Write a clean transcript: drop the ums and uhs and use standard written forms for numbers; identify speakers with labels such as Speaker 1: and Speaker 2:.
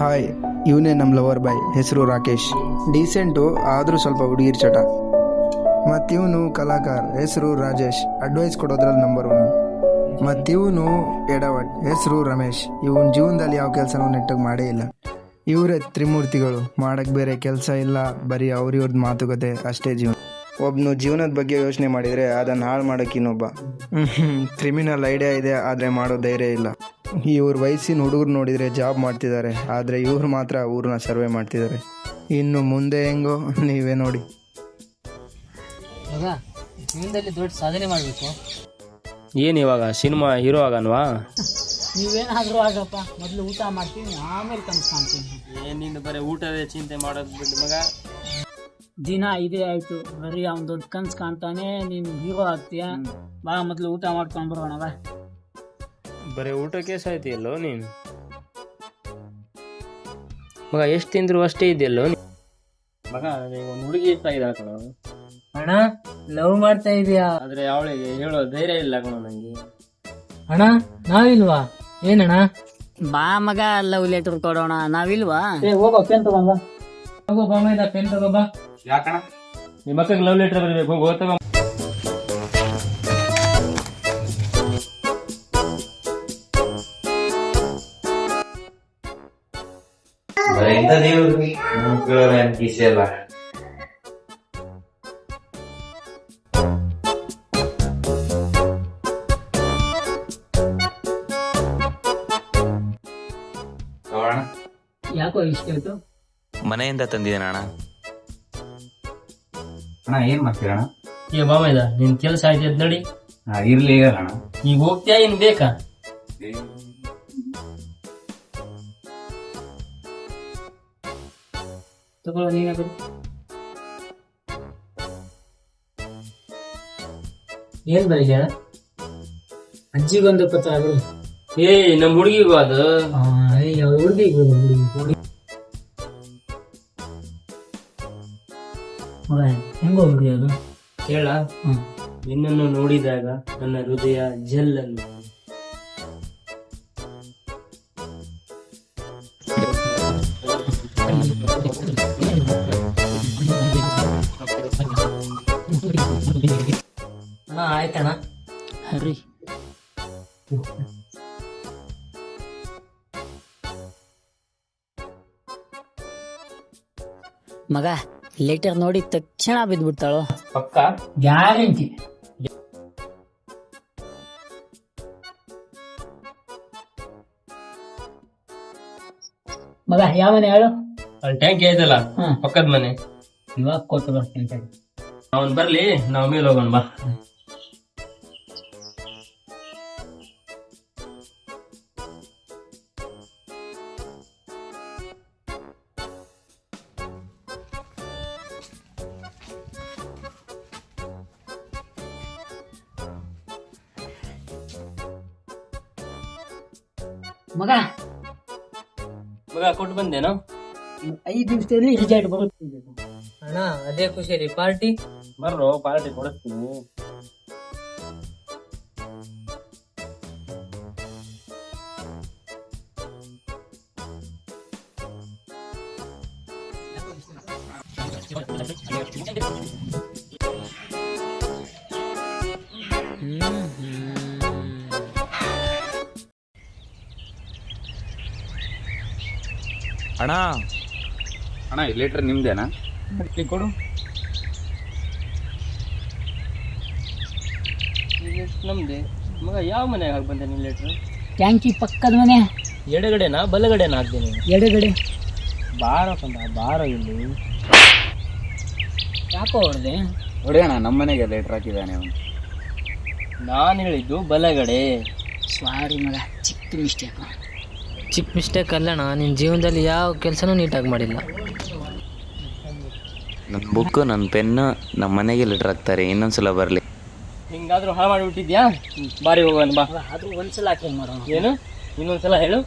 Speaker 1: Hi, ಇವನೇ ನಮ್ಮ lover boy. ಹೆಸರು ರಾಕೇಶ್. ಡೀಸೆಂಟು, ಆದರೂ ಸ್ವಲ್ಪ ಹುಡುಗಿರ್ ಚಟ. ಮತ್ತಿವನು ಕಲಾಕಾರ, ಹೆಸರು ರಾಜೇಶ್. ಅಡ್ವೈಸ್ ಕೊಡೋದ್ರಲ್ಲಿ ನಂಬರ್ 1. ಮತ್ತಿವನು ಎಡವಟ್, ಹೆಸರು ರಮೇಶ್. ಇವನ ಜೀವನದಲ್ಲಿ ಯಾವ ಕೆಲಸನೂ ನೆಟ್ಟಗೆ ಮಾಡೇ ಇಲ್ಲ. ಇವರೇ ತ್ರಿಮೂರ್ತಿಗಳು. ಮಾಡಕ್ಕೆ ಬೇರೆ ಕೆಲಸ ಇಲ್ಲ, ಬರೀ ಅವ್ರಿವ್ರದ್ದು ಮಾತುಕತೆ ಅಷ್ಟೇ ಜೀವನ. ಒಬ್ಬನು ಜೀವನದ ಬಗ್ಗೆ ಯೋಚನೆ ಮಾಡಿದರೆ ಅದನ್ನು ಹಾಳು ಮಾಡೋಕೆ ಇನ್ನೊಬ್ಬ. ಕ್ರಿಮಿನಲ್ ಐಡಿಯಾ ಇದೆ, ಆದರೆ ಮಾಡೋ ಧೈರ್ಯ ಇಲ್ಲ. ಇವ್ರ ವಯಸ್ಸಿನ ಹುಡುಗರು ನೋಡಿದರೆ ಜಾಬ್ ಮಾಡ್ತಿದ್ದಾರೆ, ಆದರೆ ಇವ್ರು ಮಾತ್ರ ಊರನ್ನ ಸರ್ವೆ ಮಾಡ್ತಿದ್ದಾರೆ. ಇನ್ನು ಮುಂದೆ ಹೆಂಗೋ ನೀವೇ ನೋಡಿ.
Speaker 2: ಜೀವನದಲ್ಲಿ ದೊಡ್ಡ ಸಾಧನೆ ಮಾಡಬೇಕು.
Speaker 3: ಏನು ಇವಾಗ ಸಿನಿಮಾ ಹೀರೋ ಆಗನ್ವಾ?
Speaker 2: ನೀವೇನಾದರೂ ಆಗಪ್ಪ, ಮೊದಲು ಊಟ ಮಾಡ್ತೀನಿ, ಆಮೇಲೆ ಕನಸು ಕಾಣ್ತೀನಿ.
Speaker 3: ಏನಿಂದ ಬರೀ ಊಟದೇ ಚಿಂತೆ ಮಾಡೋದು ಬಿಟ್ಟು ಮಗ.
Speaker 2: ದಿನ ಇದೇ ಆಯಿತು, ಬರೀ ಅವ್ನು ದೊಡ್ಡ ಕನಸು ಕಾಣ್ತಾನೆ, ನೀನು ಹೀರೋ ಆಗ್ತೀಯ. ಬಾ ಮೊದಲು ಊಟ ಮಾಡ್ಕೊಂಡು ಬರೋಣ. ಬಾ,
Speaker 3: ಬರೀ ಊಟಕ್ಕೆ ಸಾಯ್ತಿಯಲ್ಲೋ ನೀನು ಮಗ. ಎಷ್ಟು ತಿಂದ್ರು ಅಷ್ಟೇ ಇದೆಯಲ್ಲೋ ಮಗ. ಒಂದು ಹುಡುಗಿ ಇಷ್ಟ ಆಗಿದೆ ಕಣ.
Speaker 2: ಅಣ್ಣ, ಲವ್ ಮಾಡ್ತಾ ಇದೀಯಾ?
Speaker 3: ಆದ್ರೆ ಅವಳಿಗೆ ಹೇಳೋ ಧೈರ್ಯ ಇಲ್ಲ ಕಣ ನಂಗೆ.
Speaker 2: ಅಣ್ಣ, ನಾವಿಲ್ವಾ? ಏನಣ್ಣ? ಬಾ ಮಗ, ಲವ್ ಲೆಟರ್ ಕೊಡೋಣ. ನಾವಿಲ್ವಾ? ಹೋಗೋ, ಪೆನ್ ತಗೊಂಬ. ಹೋಗೋ ಬಾ ಮೈದ, ಪೆನ್ ತಗೋಬ.
Speaker 3: ಯಾಕಣ? ನಿಮ್ಮ ಮಕ್ಕಳಿಗೆ ಲವ್ ಲೆಟರ್ ಬರಬೇಕು. ಹೋಗೋ ತಗೋ.
Speaker 2: ಯಾಕೋ ಇಷ್ಟ ಆಯ್ತು?
Speaker 4: ಮನೆಯಿಂದ ತಂದಿದ್ದೇನೆ ಅಣ್ಣ.
Speaker 5: ಅಣ್ಣ ಏನ್ ಮಾಡ್ತೀರಣ್ಣ?
Speaker 3: ಏ ಬಾಮೈದ, ನಿನ್ ಕೆಲಸ ಆಯ್ತದ ನೋಡಿ.
Speaker 5: ಇರ್ಲಿ ಅಣ್ಣ.
Speaker 3: ಈಗ ಹೋಗ್ತೀಯಾ ಇನ್ ಬೇಕಾ?
Speaker 2: ತಗೊಳ್ಳೋ, ನೀನೇ ಬಿಡು. ಏನ್ ಬರೀ ಅಜ್ಜಿಗೊಂದು ಪತ್ರ ಬಿಡು.
Speaker 3: ಏ ನಮ್ ಹುಡುಗಿಗೂ ಅದು.
Speaker 2: ಹುಡುಗಿಗೆ ಹೆಂಗೋ ಹುಡುಗಿ ಅದು
Speaker 3: ಕೇಳ. ನಿನ್ನನ್ನು ನೋಡಿದಾಗ ನನ್ನ ಹೃದಯ ಜಲ್ಲನ್ನು.
Speaker 2: ಅಣ್ಣ ಆಯ್ತಣ್ಣ. ಹರಿ ಮಗ, ಲೆಟರ್ ನೋಡಿ ತಕ್ಷಣ ಬಿದ್ಬಿಡ್ತಾಳು.
Speaker 3: ಪಕ್ಕ
Speaker 2: ಗ್ಯಾರಂಟಿ. ಮಗ, ಯಾವ ಮನೆ ಹೇಳು?
Speaker 3: ಅಲ್ಲಿ ಟ್ಯಾಂಕ್ ಐತಲ್ಲ, ಪಕ್ಕದ ಮನೆ.
Speaker 2: ಇವಾಗ ಕೊಟ್ಟು ಬರ್ತೀನಿ.
Speaker 3: ಅವನ್ ಬರ್ಲಿ, ನಾವ್ ಮೇಲೆ ಹೋಗೋಣ ಬಾ.
Speaker 2: ಮಗ
Speaker 3: ಕೊಟ್ಟು ಬಂದೇನೋ.
Speaker 2: 5 ನಿಮಿಷದಲ್ಲಿ ರಿಸಲ್ಟ್ ಬರುತ್ತೆ. ಅಣ್ಣ, ಅದೇ ಖುಷಿ. ಪಾರ್ಟಿ
Speaker 3: ಬರ್ರೋ, ಪಾರ್ಟಿ ಕೊಡಿಸ್ತೀನಿ.
Speaker 4: ಅಣ್ಣ
Speaker 5: ಅಣ್ಣ, ಈ ಲೆಟರ್ ನಿಮ್ದೇನಾ?
Speaker 3: ಕೊಡು. ನಮ್ದೆ ಮಗ. ಯಾವ ಮನೆಗೆ ಹಾಕಿ ಬಂದೆ ನಿನ್ ಲೆಟ್ರ್?
Speaker 2: ಟ್ಯಾಂಕಿ ಪಕ್ಕದ ಮನೆ.
Speaker 3: ಎಡಗಡೆನಾ ಬಲಗಡೆನಾ ಹಾಕ್ತೀನಿ?
Speaker 2: ಎಡಗಡೆ.
Speaker 3: ಬಾರಪ್ಪ, ಬಾರ ಇಲ್ಲಿ.
Speaker 2: ಯಾಕೋ ಹೊಡೆದೆ?
Speaker 5: ಹೊಡೆಯೋಣ, ನಮ್ಮ ಮನೆಗೆ ಲೆಟರ್ ಹಾಕಿದ್ದಾನೆ ಅವನು.
Speaker 3: ನಾನು ಹೇಳಿದ್ದು ಬಲಗಡೆ.
Speaker 2: ಸಾರಿ ಮಗ, ಚಿಕ್ಕ ಮಿಸ್ಟೇಕ್.
Speaker 6: ಚಿಕ್ಕ ಮಿಸ್ಟೇಕ್ ಅಲ್ಲಣ್ಣ, ನಿನ್ನ ಜೀವನದಲ್ಲಿ ಯಾವ ಕೆಲಸನೂ ನೀಟಾಗಿ ಮಾಡಿಲ್ಲ.
Speaker 4: ನನ್ನ ಬುಕ್ಕು, ನನ್ನ ಪೆನ್ನು ನಮ್ಮ ಮನೆಗೆ ಲೆಟರ್ ಹಾಕ್ತಾರೆ. ಇನ್ನೊಂದ್ಸಲ ಬರಲಿ.
Speaker 3: ಹಿಂಗಾದ್ರೂ ಹಾಳು ಮಾಡಿಬಿಟ್ಟಿದ್ಯಾ? ಬಾರಿ ಹೋಗೋಣ ಬಾ.
Speaker 2: ಆದ್ರೂ ಒಂದ್ಸಲ ಹಾಕಿ ಮಾಡೋಣ.
Speaker 3: ಏನು? ಇನ್ನೊಂದ್ಸಲ ಹೇಳು.